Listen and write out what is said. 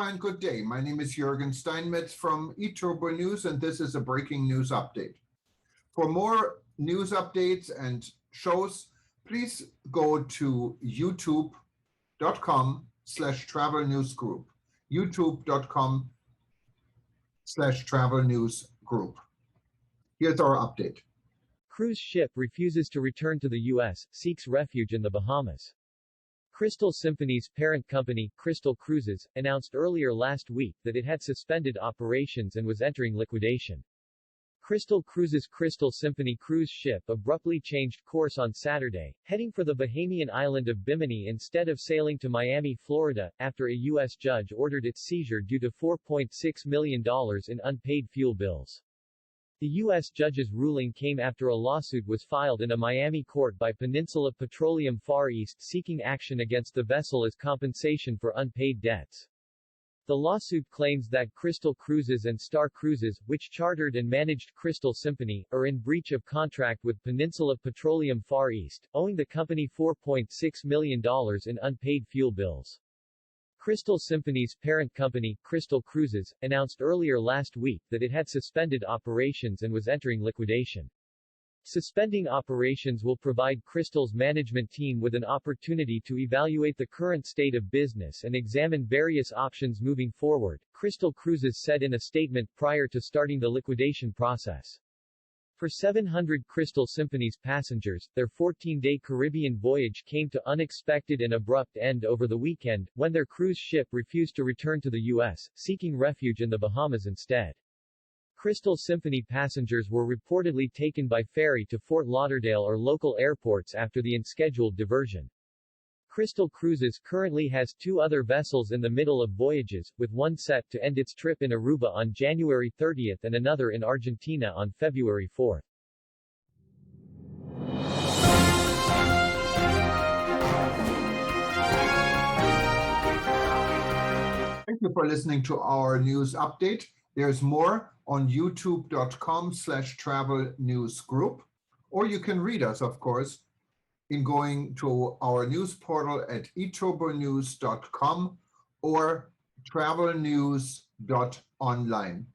and good day. My name is Jürgen Steinmetz from eTurboNews, and this is a breaking news update. For more news updates and shows, please go to youtube.com/travel news group. youtube.com/travel news group. Here's our update. Cruise ship refuses to return to the U.S., seeks refuge in the Bahamas. Crystal Symphony's parent company, Crystal Cruises, announced earlier last week that it had suspended operations and was entering liquidation. Crystal Cruises' Crystal Symphony cruise ship abruptly changed course on Saturday, heading for the Bahamian island of Bimini instead of sailing to Miami, Florida, after a U.S. judge ordered its seizure due to $4.6 million in unpaid fuel bills. The U.S. judge's ruling came after a lawsuit was filed in a Miami court by Peninsula Petroleum Far East seeking action against the vessel as compensation for unpaid debts. The lawsuit claims that Crystal Cruises and Star Cruises, which chartered and managed Crystal Symphony, are in breach of contract with Peninsula Petroleum Far East, owing the company $4.6 million in unpaid fuel bills. Crystal Symphony's parent company, Crystal Cruises, announced earlier last week that it had suspended operations and was entering liquidation. Suspending operations will provide Crystal's management team with an opportunity to evaluate the current state of business and examine various options moving forward, Crystal Cruises said in a statement prior to starting the liquidation process. For 700 Crystal Symphony's passengers, their 14-day Caribbean voyage came to unexpected and abrupt end over the weekend, when their cruise ship refused to return to the U.S., seeking refuge in the Bahamas instead. Crystal Symphony passengers were reportedly taken by ferry to Fort Lauderdale or local airports after the unscheduled diversion. Crystal Cruises currently has two other vessels in the middle of voyages, with one set to end its trip in Aruba on January 30 and another in Argentina on February 4. Thank you for listening to our news update. There's more on youtube.com/travel news group, or you can read us, of course, in going to our news portal at eTurboNews.com or travelnews.online.